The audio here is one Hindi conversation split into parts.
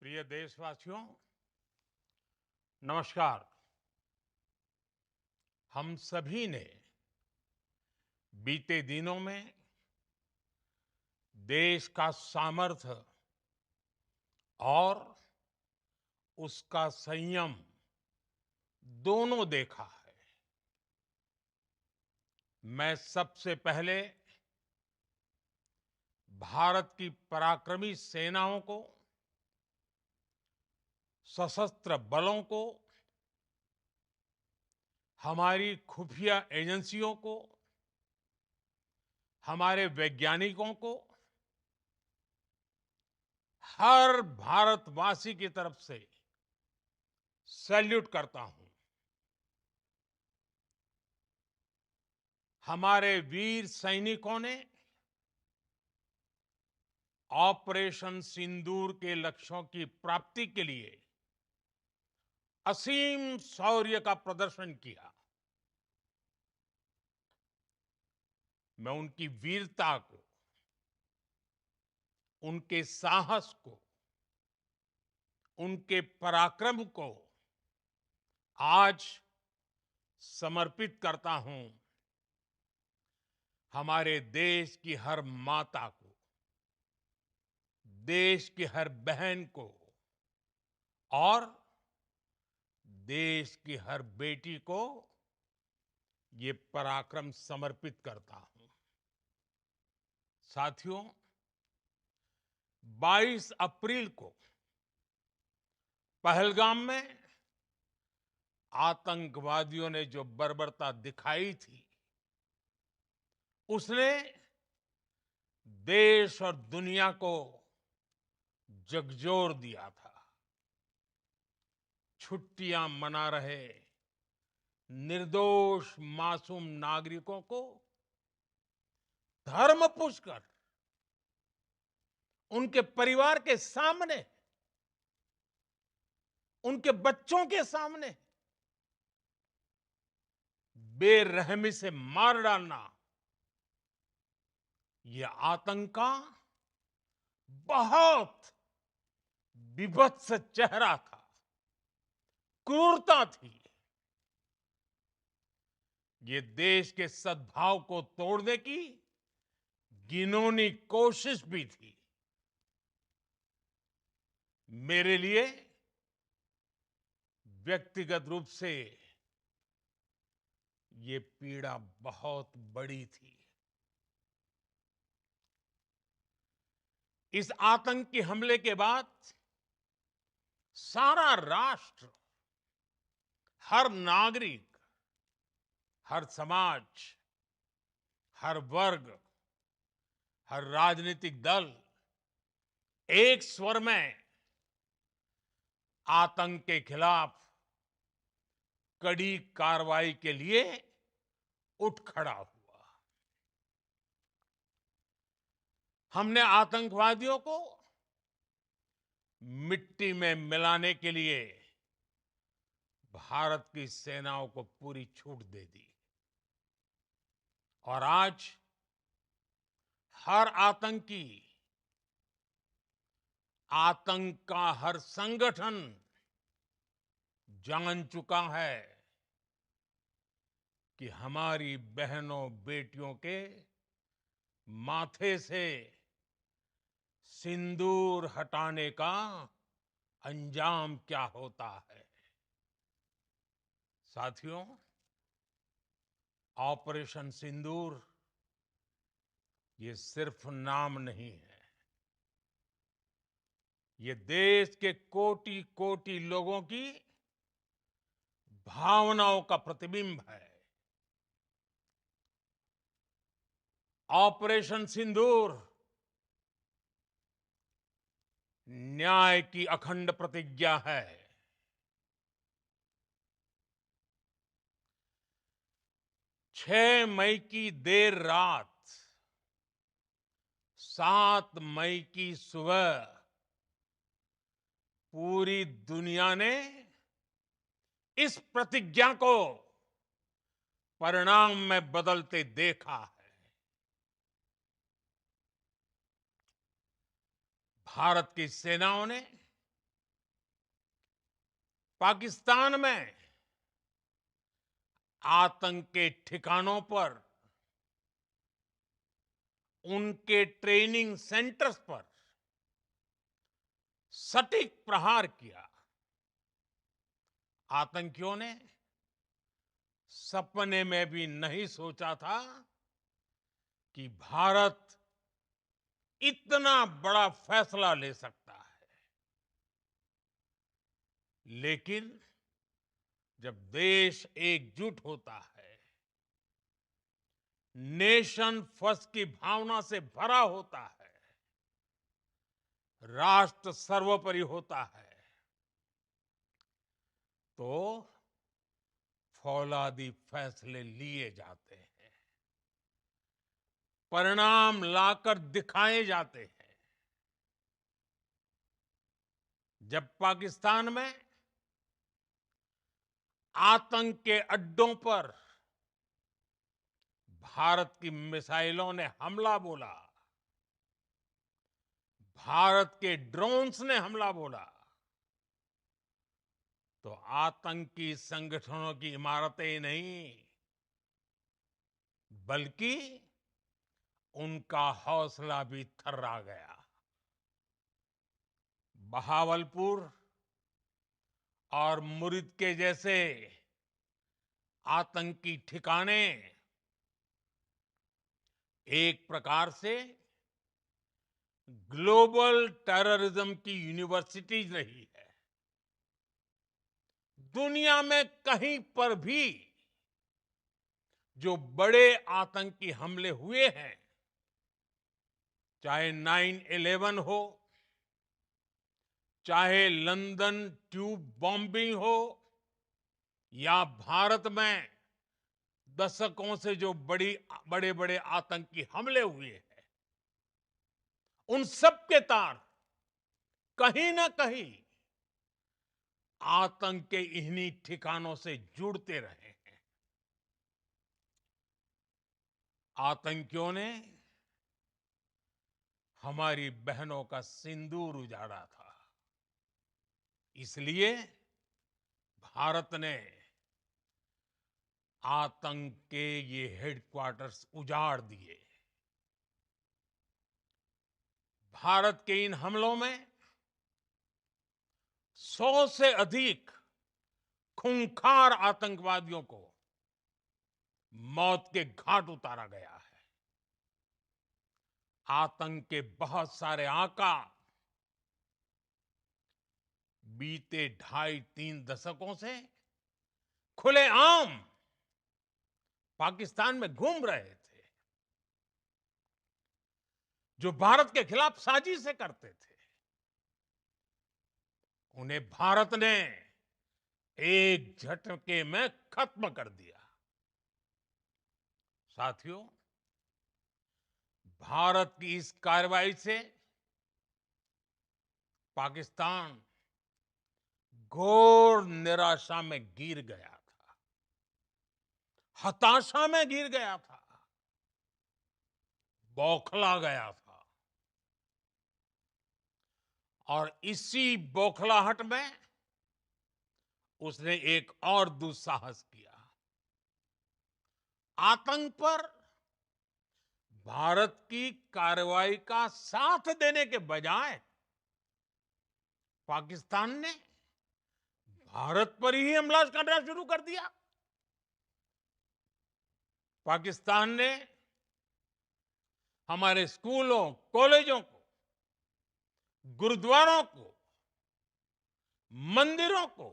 प्रिय देशवासियों, नमस्कार। हम सभी ने बीते दिनों में देश का सामर्थ्य और उसका संयम दोनों देखा है। मैं सबसे पहले भारत की पराक्रमी सेनाओं को, सशस्त्र बलों को, हमारी खुफिया एजेंसियों को, हमारे वैज्ञानिकों को, हर भारतवासी की तरफ से सैल्यूट करता हूं। हमारे वीर सैनिकों ने ऑपरेशन सिंदूर के लक्ष्यों की प्राप्ति के लिए असीम शौर्य का प्रदर्शन किया। मैं उनकी वीरता को, उनके साहस को, उनके पराक्रम को आज समर्पित करता हूं हमारे देश की हर माता को, देश की हर बहन को और देश की हर बेटी को ये पराक्रम समर्पित करता हूं। साथियों, 22 अप्रैल को पहलगाम में आतंकवादियों ने जो बर्बरता दिखाई थी, उसने देश और दुनिया को झकझोर दिया था। छुट्टियां मना रहे निर्दोष मासूम नागरिकों को धर्म पूछकर उनके परिवार के सामने, उनके बच्चों के सामने बेरहमी से मार डालना, यह आतंक का बहुत विभत्स चेहरा था, क्रूरता थी। ये देश के सद्भाव को तोड़ने की घिनौनी कोशिश भी थी। मेरे लिए व्यक्तिगत रूप से ये पीड़ा बहुत बड़ी थी। इस आतंकी हमले के बाद सारा राष्ट्र, हर नागरिक, हर समाज, हर वर्ग, हर राजनीतिक दल एक स्वर में आतंक के खिलाफ कड़ी कार्रवाई के लिए उठ खड़ा हुआ। हमने आतंकवादियों को मिट्टी में मिलाने के लिए भारत की सेनाओं को पूरी छूट दे दी और आज हर आतंकी, आतंक का हर संगठन जान चुका है कि हमारी बहनों बेटियों के माथे से सिंदूर हटाने का अंजाम क्या होता है। साथियों, ऑपरेशन सिंदूर ये सिर्फ नाम नहीं है, ये देश के कोटि कोटि लोगों की भावनाओं का प्रतिबिंब है। ऑपरेशन सिंदूर न्याय की अखंड प्रतिज्ञा है। 6 मई की देर रात, 7 मई की सुबह पूरी दुनिया ने इस प्रतिज्ञा को परिणाम में बदलते देखा है। भारत की सेनाओं ने पाकिस्तान में आतंक के ठिकानों पर, उनके ट्रेनिंग सेंटर्स पर सटीक प्रहार किया। आतंकियों ने सपने में भी नहीं सोचा था कि भारत इतना बड़ा फैसला ले सकता है। लेकिन जब देश एकजुट होता है, नेशन फर्स्ट की भावना से भरा होता है, राष्ट्र सर्वोपरि होता है, तो फौलादी फैसले लिए जाते हैं, परिणाम लाकर दिखाए जाते हैं। जब पाकिस्तान में आतंक के अड्डों पर भारत की मिसाइलों ने हमला बोला, भारत के ड्रोन्स ने हमला बोला, तो आतंकी संगठनों की इमारतें ही नहीं, बल्कि उनका हौसला भी थर्रा गया। बहावलपुर और मुरिद के जैसे आतंकी ठिकाने एक प्रकार से ग्लोबल टेररिज्म की यूनिवर्सिटीज रही है। दुनिया में कहीं पर भी जो बड़े आतंकी हमले हुए हैं, चाहे 9/11 हो, चाहे लंदन ट्यूब बॉम्बिंग हो, या भारत में दशकों से जो बड़े बड़े आतंकी हमले हुए हैं, उन सब के तार कहीं ना कहीं आतंक के इन्हीं ठिकानों से जुड़ते रहे हैं। आतंकियों ने हमारी बहनों का सिंदूर उजाड़ा था, इसलिए भारत ने आतंक के ये हेडक्वार्टर्स उजाड़ दिए। भारत के इन हमलों में 100 से अधिक खूंखार आतंकवादियों को मौत के घाट उतारा गया है। आतंक के बहुत सारे आका बीते 2.5-3 दशकों से खुलेआम पाकिस्तान में घूम रहे थे, जो भारत के खिलाफ साजिशें करते थे। उन्हें भारत ने एक झटके में खत्म कर दिया। साथियों, भारत की इस कार्रवाई से पाकिस्तान घोर निराशा में गिर गया था, हताशा में गिर गया था, बौखला गया था। और इसी बौखलाहट में उसने एक और दुस्साहस किया। आतंक पर भारत की कार्रवाई का साथ देने के बजाय पाकिस्तान ने भारत पर ही हमला करना शुरू कर दिया। पाकिस्तान ने हमारे स्कूलों, कॉलेजों को, गुरुद्वारों को, मंदिरों को,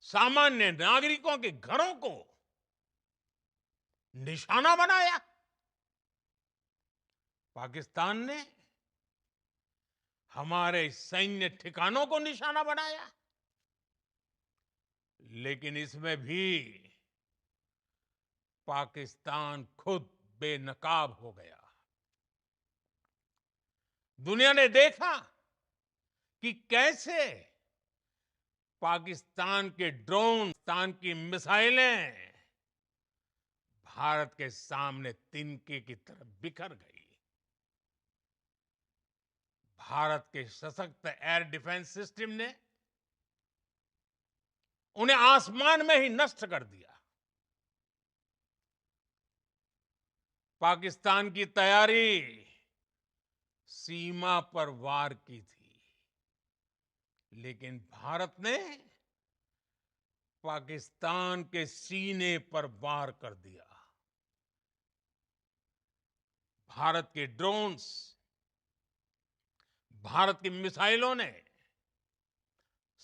सामान्य नागरिकों के घरों को निशाना बनाया। पाकिस्तान ने हमारे सैन्य ठिकानों को निशाना बनाया। लेकिन इसमें भी पाकिस्तान खुद बेनकाब हो गया। दुनिया ने देखा कि कैसे पाकिस्तान के ड्रोन, पाकिस्तान की मिसाइलें भारत के सामने तिनके की तरह बिखर गई। भारत के सशक्त एयर डिफेंस सिस्टम ने उन्हें आसमान में ही नष्ट कर दिया। पाकिस्तान की तैयारी सीमा पर वार की थी, लेकिन भारत ने पाकिस्तान के सीने पर वार कर दिया। भारत के ड्रोन्स, भारत की मिसाइलों ने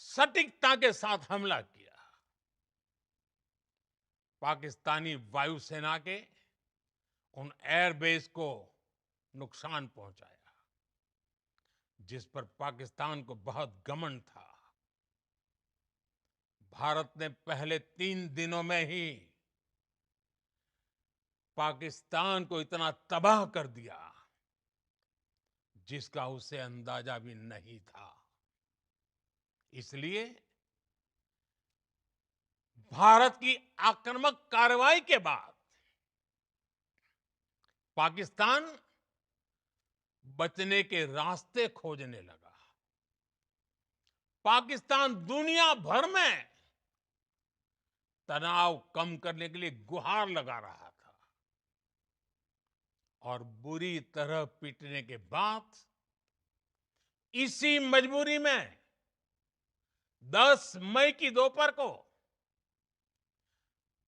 सटीकता के साथ हमला किया। पाकिस्तानी वायुसेना के उन एयरबेस को नुकसान पहुंचाया, जिस पर पाकिस्तान को बहुत घमंड था। भारत ने पहले 3 दिनों में ही पाकिस्तान को इतना तबाह कर दिया, जिसका उसे अंदाजा भी नहीं था। इसलिए भारत की आक्रामक कार्रवाई के बाद पाकिस्तान बचने के रास्ते खोजने लगा। पाकिस्तान दुनिया भर में तनाव कम करने के लिए गुहार लगा रहा था, और बुरी तरह पीटने के बाद इसी मजबूरी में 10 मई की दोपहर को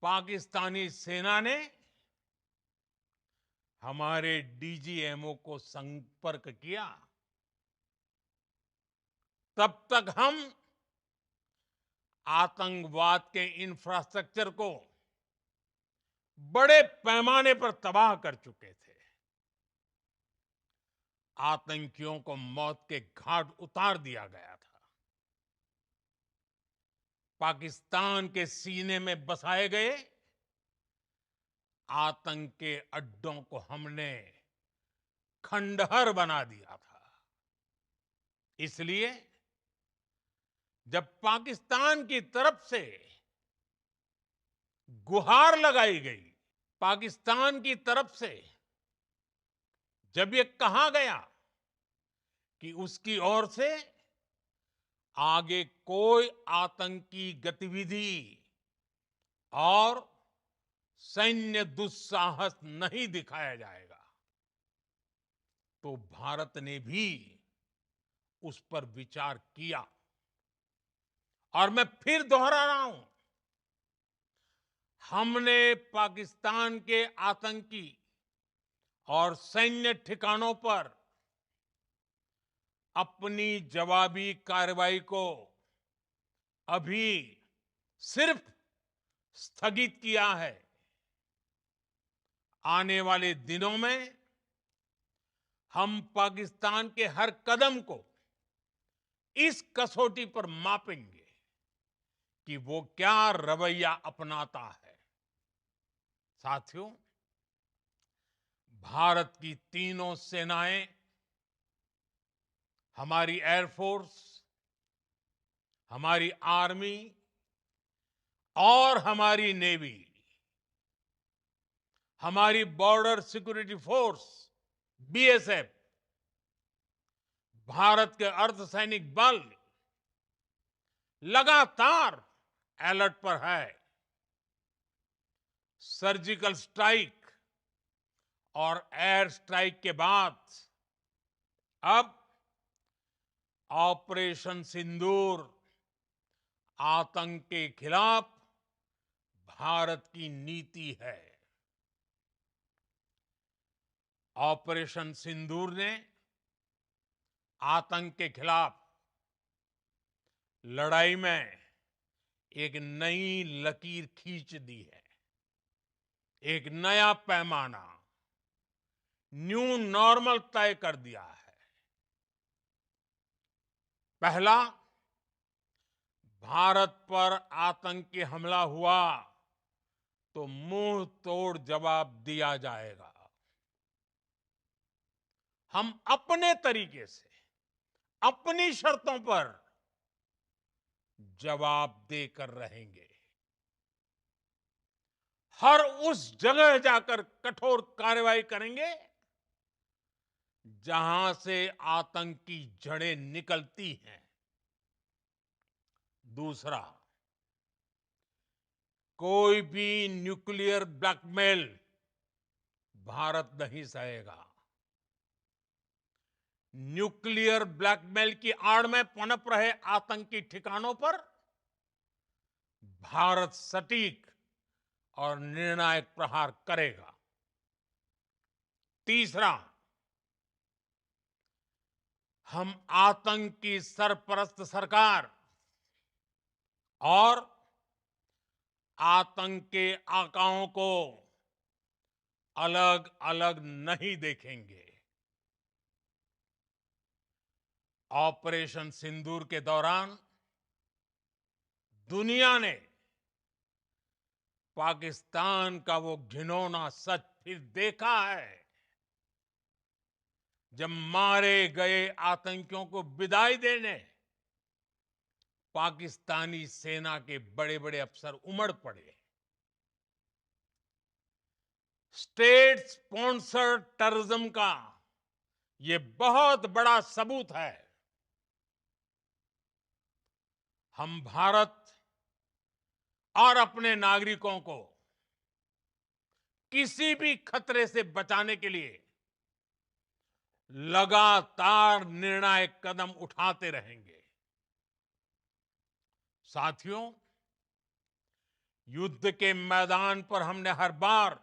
पाकिस्तानी सेना ने हमारे डीजीएमओ को संपर्क किया। तब तक हम आतंकवाद के इंफ्रास्ट्रक्चर को बड़े पैमाने पर तबाह कर चुके थे। आतंकियों को मौत के घाट उतार दिया गया था। पाकिस्तान के सीने में बसाए गए आतंक के अड्डों को हमने खंडहर बना दिया था। इसलिए जब पाकिस्तान की तरफ से गुहार लगाई गई, पाकिस्तान की तरफ से जब ये कहा गया कि उसकी ओर से आगे कोई आतंकी गतिविधि और सैन्य दुस्साहस नहीं दिखाया जाएगा, तो भारत ने भी उस पर विचार किया। और मैं फिर दोहरा रहा हूं, हमने पाकिस्तान के आतंकी और सैन्य ठिकानों पर अपनी जवाबी कार्रवाई को अभी सिर्फ स्थगित किया है। आने वाले दिनों में हम पाकिस्तान के हर कदम को इस कसौटी पर मापेंगे कि वो क्या रवैया अपनाता है। साथियों, भारत की तीनों सेनाएं, हमारी एयरफोर्स, हमारी आर्मी और हमारी नेवी, हमारी border security force BSF, Bharat के अर्धसैनिक बल लगातार अलर्ट पर है। सर्जिकल स्ट्राइक और एयर स्ट्राइक के बाद अब ऑपरेशन सिंदूर आतंक के खिलाफ भारत की नीति है। ऑपरेशन सिंदूर ने आतंक के खिलाफ लड़ाई में एक नई लकीर खींच दी है, एक नया पैमाना, न्यू नॉर्मल तय कर दिया है। पहला, भारत पर आतंकी हमला हुआ तो मुंह तोड़ जवाब दिया जाएगा। हम अपने तरीके से, अपनी शर्तों पर जवाब देकर रहेंगे। हर उस जगह जाकर कठोर कार्रवाई करेंगे जहां से आतंक की जड़ें निकलती हैं। दूसरा, कोई भी न्यूक्लियर ब्लैकमेल भारत नहीं सहेगा। न्यूक्लियर ब्लैकमेल की आड़ में पनप रहे आतंकी ठिकानों पर भारत सटीक और निर्णायक प्रहार करेगा। तीसरा, हम आतंक की सरपरस्त सरकार और आतंक के आकाओं को अलग अलग नहीं देखेंगे। ऑपरेशन सिंदूर के दौरान दुनिया ने पाकिस्तान का वो घिनौना सच फिर देखा है, जब मारे गए आतंकियों को विदाई देने पाकिस्तानी सेना के बड़े बड़े अफसर उमड़ पड़े। स्टेट स्पॉन्सर्ड टेररिज्म का ये बहुत बड़ा सबूत है। हम भारत और अपने नागरिकों को किसी भी खतरे से बचाने के लिए लगातार निर्णायक कदम उठाते रहेंगे। साथियों, युद्ध के मैदान पर हमने हर बार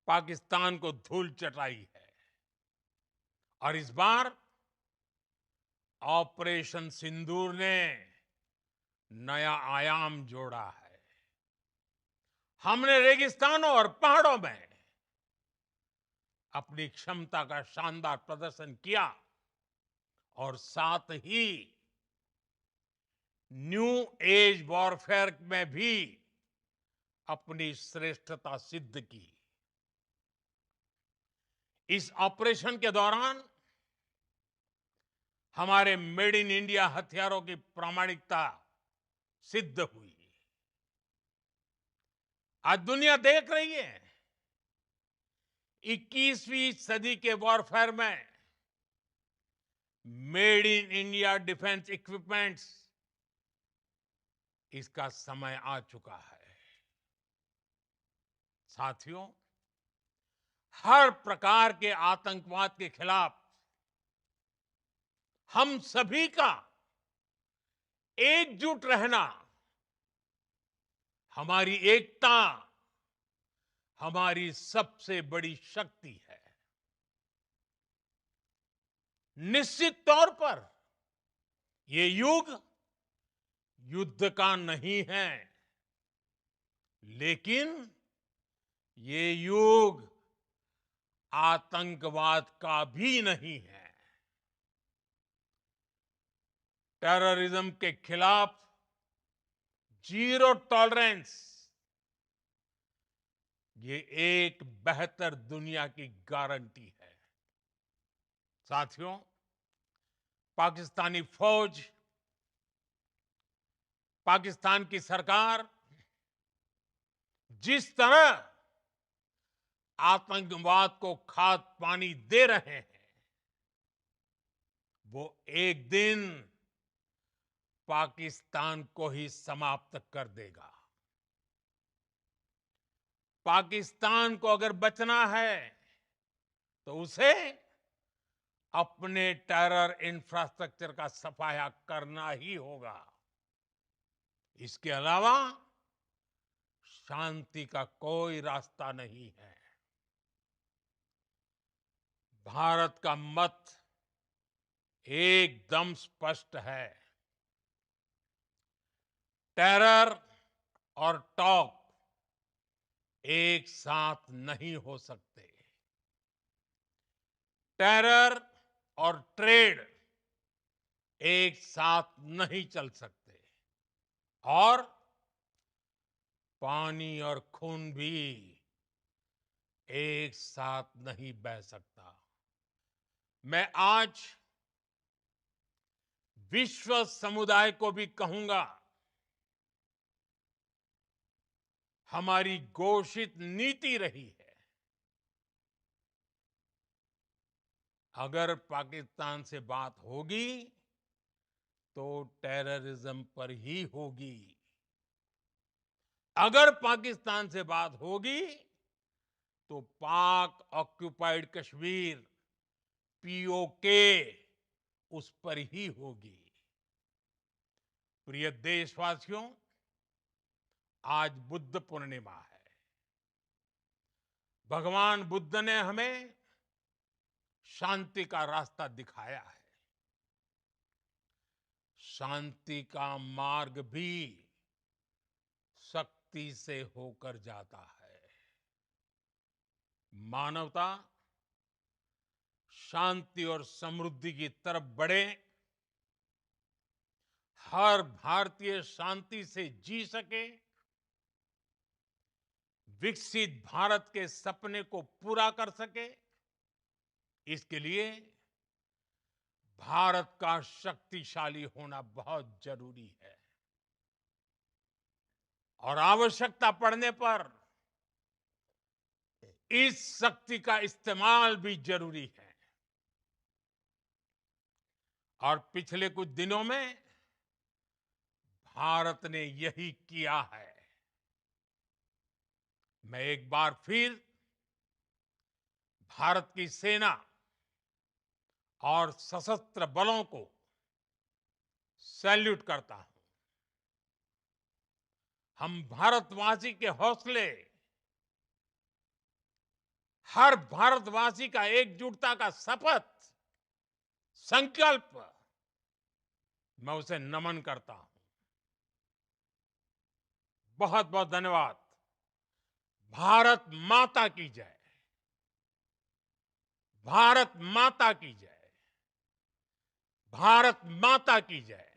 पाकिस्तान को धूल चटाई है और इस बार ऑपरेशन सिंदूर ने नया आयाम जोड़ा है। हमने रेगिस्तानों और पहाड़ों में अपनी क्षमता का शानदार प्रदर्शन किया और साथ ही न्यू एज वॉरफेयर में भी अपनी श्रेष्ठता सिद्ध की। इस ऑपरेशन के दौरान हमारे मेड इन इंडिया हथियारों की प्रामाणिकता सिद्ध हुई। आज दुनिया देख रही है 21वीं सदी के वॉरफेयर में made in India defence equipments, इसका समय आ चुका है। साथियों, हर प्रकार के आतंकवाद के खिलाफ हम सभी का एकजुट रहना हमारी एकता, हमारी सबसे बड़ी शक्ति है। निश्चित तौर पर ये युग युद्ध का नहीं है, लेकिन ये युग आतंकवाद का भी नहीं है। टेररिज्म के खिलाफ जीरो टॉलरेंस, ये एक बेहतर दुनिया की गारंटी है। साथियों, पाकिस्तानी फौज, पाकिस्तान की सरकार जिस तरह आतंकवाद को खाद पानी दे रहे हैं, वो एक दिन पाकिस्तान को ही समाप्त कर देगा। पाकिस्तान को अगर बचना है तो उसे अपने टेरर इंफ्रास्ट्रक्चर का सफाया करना ही होगा। इसके अलावा शांति का कोई रास्ता नहीं है। भारत का मत एकदम स्पष्ट है। टेरर और टॉक एक साथ नहीं हो सकते। टेरर और ट्रेड एक साथ नहीं चल सकते और पानी और खून भी एक साथ नहीं बह सकता। मैं आज विश्व समुदाय को भी कहूंगा, हमारी घोषित नीति रही है, अगर पाकिस्तान से बात होगी तो टेररिज्म पर ही होगी। अगर पाकिस्तान से बात होगी तो पाक ऑक्युपाइड कश्मीर पीओके उस पर ही होगी। प्रिय देशवासियों, आज बुद्ध पूर्णिमा है। भगवान बुद्ध ने हमें शांति का रास्ता दिखाया है। शांति का मार्ग भी शक्ति से होकर जाता है। मानवता शांति और समृद्धि की तरफ बढ़े, हर भारतीय शांति से जी सके, विकसित भारत के सपने को पूरा कर सके, इसके लिए भारत का शक्तिशाली होना बहुत जरूरी है। और आवश्यकता पड़ने पर इस शक्ति का इस्तेमाल भी जरूरी है। और पिछले कुछ दिनों में भारत ने यही किया है। मैं एक बार फिर भारत की सेना और सशस्त्र बलों को सैल्यूट करता हूं। हम भारतवासी के हौसले, हर भारतवासी का एकजुटता का शपथ, संकल्प, मैं उसे नमन करता हूं। बहुत बहुत धन्यवाद। भारत माता की जय। भारत माता की जय। भारत माता की जय।